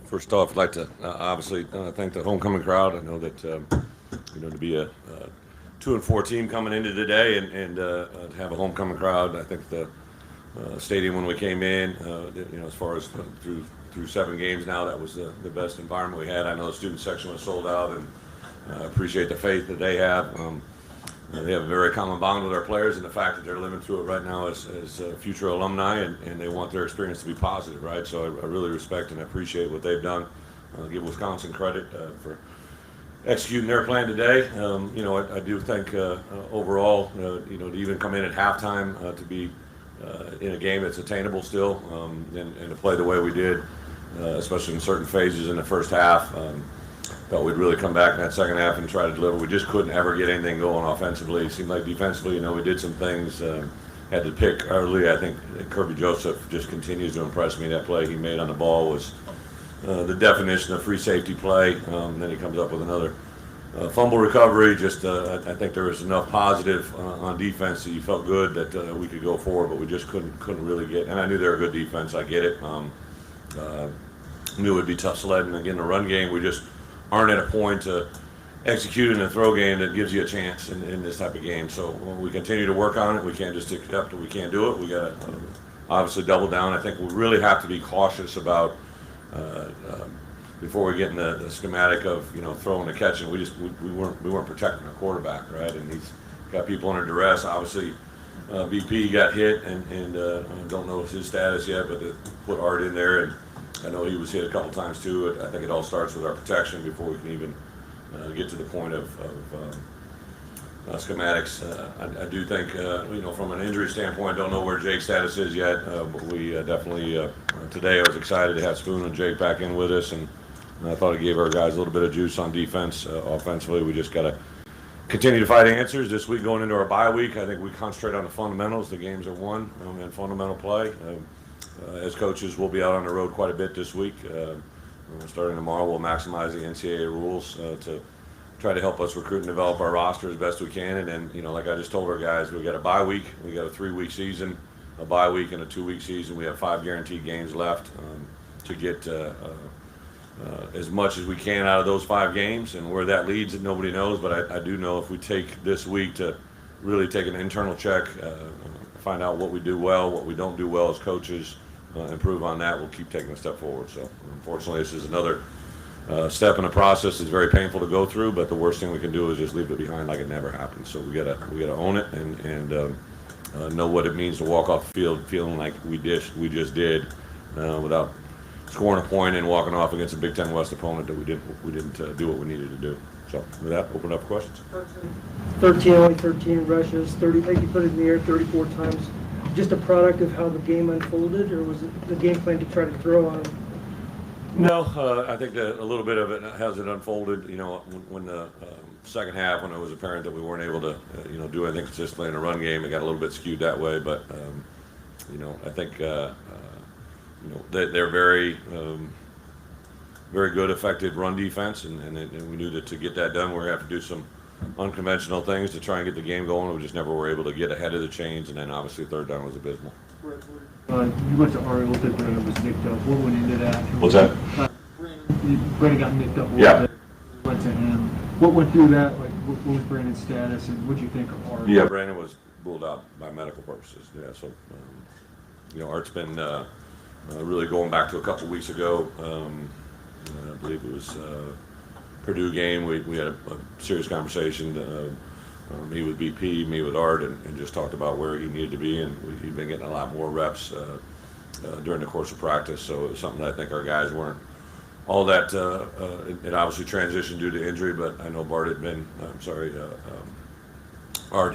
First off, I'd like to obviously thank the homecoming crowd. I know that to be a 2-4 team coming into today and to have a homecoming crowd. I think the stadium when we came in, as far as through 7 games now, that was the best environment we had. I know the student section was sold out, and I appreciate the faith that they have. They have a very common bond with our players, and the fact that they're living through it right now as future alumni, and they want their experience to be positive, right? So I really respect and appreciate what they've done. Give Wisconsin credit for executing their plan today. I do think overall, to even come in at halftime to be in a game that's attainable still, and to play the way we did, especially in certain phases in the first half. Thought we'd really come back in that second half and try to deliver. We just couldn't ever get anything going offensively. It seemed like defensively, we did some things. Had to pick early. I think Kirby Joseph just continues to impress me. That play he made on the ball was the definition of free safety play. Then he comes up with another fumble recovery. I think there was enough positive on defense that you felt good that we could go forward, but we just couldn't really get. And I knew they were a good defense. I get it. Knew it would be tough sledding. Again, the run game, we just aren't at a point to execute in a throw game that gives you a chance in this type of game. So we continue to work on it. We can't just accept that we can't do it. We got to obviously double down. I think we really have to be cautious about before we get in the schematic of throwing and catching. We weren't protecting our quarterback, right? And he's got people under duress. Obviously, VP got hit, and don't know his status yet, but they put Art in there, and I know he was hit a couple times too. I think it all starts with our protection before we can even get to the point of schematics. I do think, from an injury standpoint, I don't know where Jake's status is yet, but we definitely, today I was excited to have Spoon and Jake back in with us, and I thought it gave our guys a little bit of juice on defense. Offensively, we just got to continue to find answers. This week going into our bye week, I think we concentrate on the fundamentals. The games are won and fundamental play. As coaches, we'll be out on the road quite a bit this week. Starting tomorrow, we'll maximize the NCAA rules to try to help us recruit and develop our roster as best we can. And then, like I just told our guys, we got a bye week, we got a 3-week season, a bye week, and a 2-week season. We have 5 guaranteed games left to get as much as we can out of those 5 games. And where that leads, nobody knows. But I do know if we take this week to really take an internal check, find out what we do well, what we don't do well as coaches, improve on that, we'll keep taking a step forward. So unfortunately, this is another step in the process. It's very painful to go through, but the worst thing we can do is just leave it behind like it never happened. So we gotta own it and know what it means to walk off the field feeling like we just did without scoring a point and walking off against a Big Ten West opponent that we didn't do what we needed to do. So with that, open up for questions. 13 rushes, 30, I think you put it in the air 34 times. Just a product of how the game unfolded, or was it the game plan to try to throw on? No, I think that a little bit of it has it unfolded. When the second half, when it was apparent that we weren't able to, do anything consistently in a run game, it got a little bit skewed that way. But I think they're very, very good, effective run defense, and we knew that to get that done, we're gonna have to do some unconventional things to try and get the game going. We just never were able to get ahead of the chains, and then obviously third down was abysmal. You went to Ari a little bit, Brandon was nicked up. What went into that? What's that? Brandon got nicked up a little bit. Went to him. What went through that? Like, what was Brandon's status, and what did you think of Art? Yeah, Brandon was ruled out by medical purposes. Yeah, so Art's been really going back to a couple weeks ago. I believe it was Purdue game. We had a serious conversation. Me with BP, me with Art, and just talked about where he needed to be, and he'd been getting a lot more reps during the course of practice. So it was something that I think our guys weren't all that. It obviously transitioned due to injury, but I know Art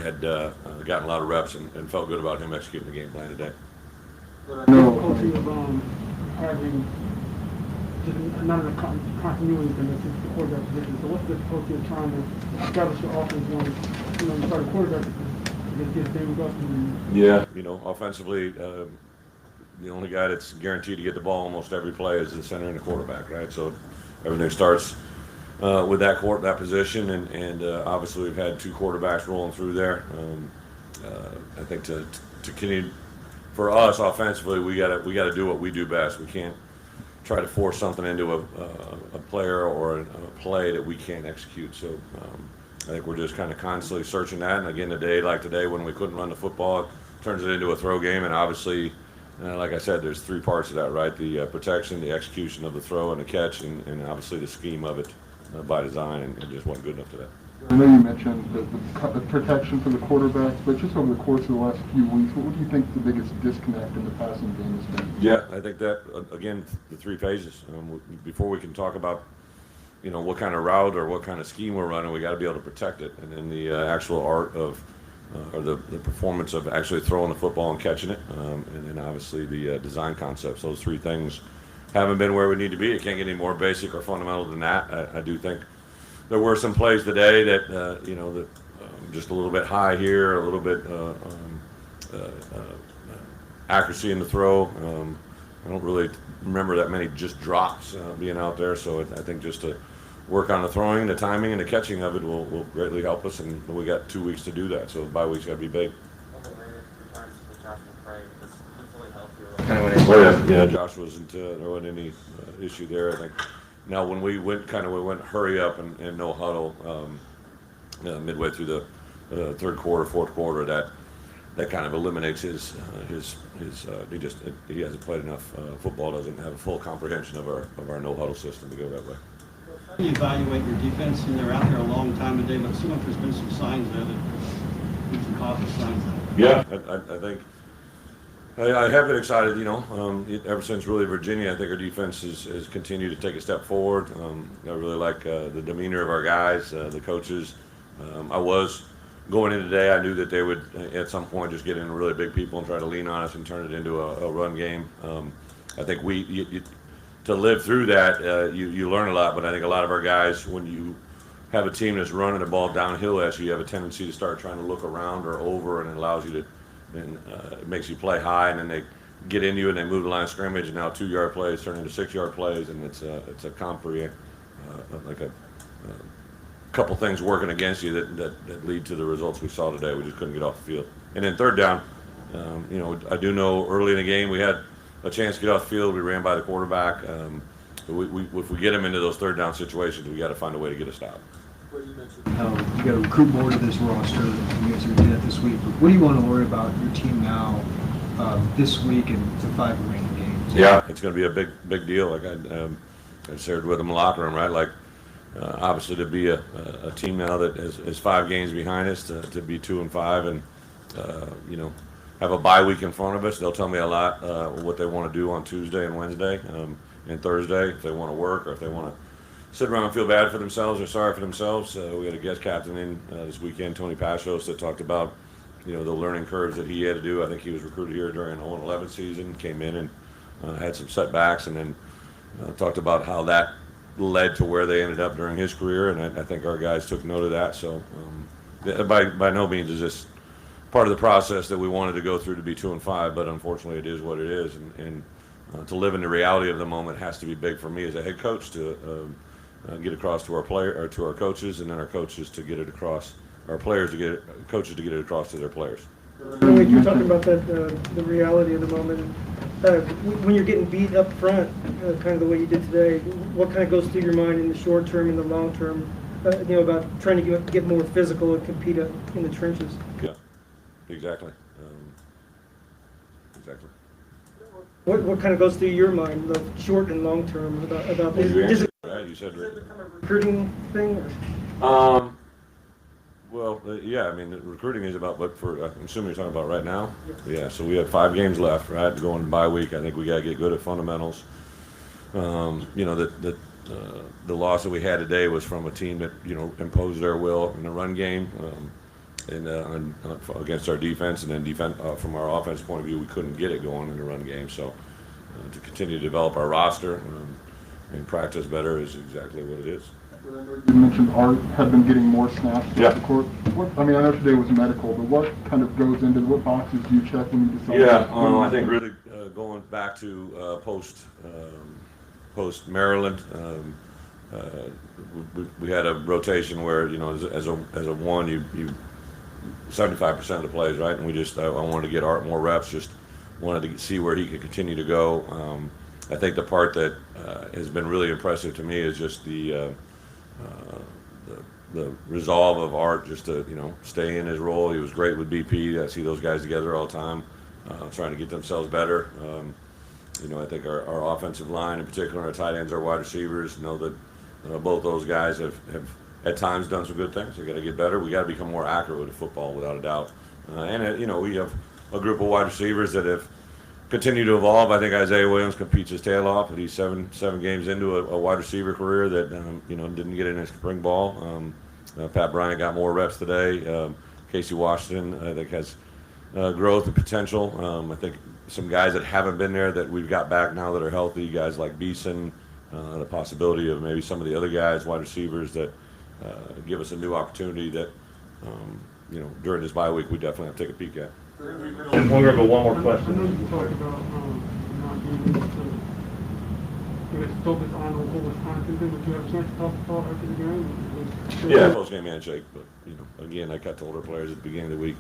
had gotten a lot of reps and felt good about him executing the game plan today. Difficulty of having none of the continuity in the quarterback position. So what's the difficulty of trying to establish your offense when you start a quarterback to get things up? Yeah, offensively, the only guy that's guaranteed to get the ball almost every play is the center and the quarterback, right? So everything starts with that position, and obviously we've had 2 quarterbacks rolling through there. I think to continue for us offensively, we got to do what we do best. We can't try to force something into a player or a play that we can't execute. So I think we're just kind of constantly searching that. And again, like today when we couldn't run the football, it turns it into a throw game. And obviously, like I said, there's three parts of that, right? The protection, the execution of the throw and the catch, and obviously the scheme of it by design, and just wasn't good enough today. I know you mentioned the protection for the quarterbacks, but just over the course of the last few weeks, what do you think the biggest disconnect in the passing game has been? Yeah, I think that, again, the three phases. Before we can talk about, what kind of route or what kind of scheme we're running, we got to be able to protect it. And then the actual art of, or the performance of actually throwing the football and catching it. And then obviously the design concepts. Those three things haven't been where we need to be. It can't get any more basic or fundamental than that. I do think there were some plays today that, just a little bit high here, a little bit accuracy in the throw. I don't really remember that many just drops being out there, so I think just to work on the throwing, the timing, and the catching of it will greatly help us, and we got 2 weeks to do that, so the bye week's got to be big. Yeah, Josh wasn't, there wasn't any issue there, I think. Now, when we went hurry up and no huddle midway through the third quarter, fourth quarter, that kind of eliminates his he hasn't played enough football, doesn't have a full comprehension of our no huddle system to go that way. How do you evaluate your defense? And they're out there a long time today, but it seems like there's been some signs there that we can cause the signs there. Yeah, I think. I have been excited, ever since really Virginia. I think our defense has continued to take a step forward. I really like the demeanor of our guys, the coaches. I was going in today, I knew that they would at some point just get in really big people and try to lean on us and turn it into a run game. I think to live through that, you learn a lot, but I think a lot of our guys, when you have a team that's running the ball downhill at you have a tendency to start trying to look around or over, and it allows you to, and it makes you play high, and then they get into you and they move the line of scrimmage, and now 2-yard plays turn into 6-yard plays, and it's a like a couple things working against you that lead to the results we saw today. We just couldn't get off the field. And then third down, I do know early in the game we had a chance to get off the field. We ran by the quarterback. If we get them into those third down situations, we got to find a way to get a stop. You mentioned how you got to recruit more to this roster. You guys are going to do that this week. But what do you want to worry about your team now this week and the 5 remaining games? Yeah, it's going to be a big deal. Like I shared with them in the locker room, right? Like obviously to be a team now that is 5 games behind us, to be 2-5 and have a bye week in front of us. They'll tell me a lot what they want to do on Tuesday and Wednesday and Thursday, if they want to work or if they want to sit around and feel bad for themselves or sorry for themselves. We had a guest captain in this weekend, Tony Pashos, that talked about the learning curves that he had to do. I think he was recruited here during the 0-11 season, came in and had some setbacks, and then talked about how that led to where they ended up during his career, and I think our guys took note of that. So by no means is this part of the process that we wanted to go through to be 2-5, but unfortunately it is what it is, and to live in the reality of the moment has to be big for me as a head coach to get across to our to our coaches, and then our coaches to get it across, our players to get coaches to get it across to their players. You're talking about that the reality of the moment. When you're getting beat up front, kind of the way you did today, what kind of goes through your mind in the short term and the long term, about trying to get more physical and compete in the trenches? Yeah, exactly. Exactly. What kind of goes through your mind, the short and long term, about this? Is it Right, you said become a recruiting thing? Or? Well, yeah, I mean, recruiting is about, but I'm assuming you're talking about right now? Yeah, so we have 5 games left, right, going to bye week. I think we got to get good at fundamentals. The loss that we had today was from a team that, imposed their will in the run game against our defense, and then from our offense point of view, we couldn't get it going in the run game. So to continue to develop our roster and practice better is exactly what it is. You mentioned Art had been getting more snaps throughout the court. I know today was medical, but what kind of goes into what boxes do you check when you decide? Yeah, I think really going back to post Maryland, we had a rotation where as a one you 75% of the plays, right, and I wanted to get Art more reps, just wanted to see where he could continue to go. I think the part that has been really impressive to me is just the resolve of Art just to stay in his role. He was great with BP. I see those guys together all the time, trying to get themselves better. I think our offensive line, in particular, our tight ends, our wide receivers, know that both those guys have at times done some good things. They got to get better. We got to become more accurate with the football, without a doubt. We have a group of wide receivers that have continued to evolve. I think Isaiah Williams competes his tail off, but he's seven games into a wide receiver career that didn't get in his spring ball. Pat Bryant got more reps today. Casey Washington, I think, has growth and potential. I think some guys that haven't been there that we've got back now that are healthy, guys like Beeson, the possibility of maybe some of the other guys, wide receivers, that give us a new opportunity that, during this bye week we definitely have to take a peek at. And we're going to go one more I know question. you talked about not being able to focus on the Wisconsin thing, but you have a chance to talk about after the game? Yeah, post-game handshake, but again, like I told our players at the beginning of the week,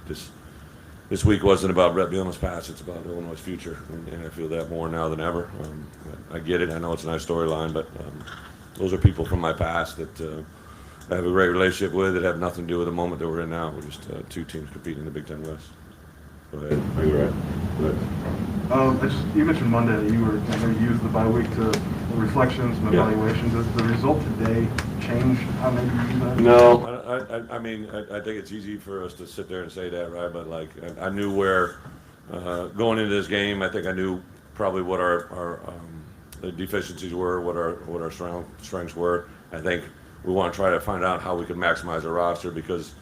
this week wasn't about Bret Bielema's past, it's about Illinois' future, and I feel that more now than ever. I get it, I know it's a nice storyline, but those are people from my past that I have a great relationship with that have nothing to do with the moment that we're in now. We're just two teams competing in the Big Ten West. Go ahead. Are you right? You mentioned Monday you were going to use the bye week to reflections and evaluations. Does the result today change how maybe you use that? No, I mean, I think it's easy for us to sit there and say that, right? But like, I knew where going into this game. I think I knew probably what our deficiencies were, what our strengths were. I think we want to try to find out how we can maximize our roster, because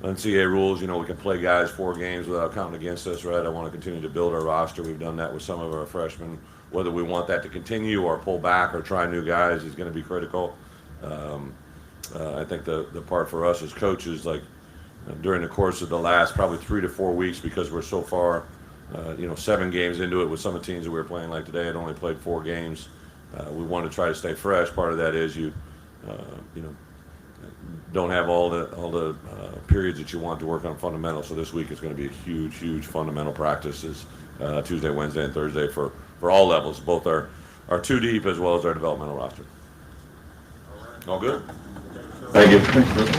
NCAA rules, we can play guys 4 games without counting against us, right? I want to continue to build our roster. We've done that with some of our freshmen. Whether we want that to continue or pull back or try new guys is going to be critical. I think the part for us as coaches, like during the course of the last probably 3 to 4 weeks, because we're so far, 7 games into it with some of the teams that we were playing like today had only played 4 games. We want to try to stay fresh. Part of that is you don't have all the periods that you want to work on fundamentals. So this week is going to be a huge fundamental practices, Tuesday, Wednesday, and Thursday for all levels, both our 2 deep as well as our developmental roster. All good. Thank you. Thanks, Chris.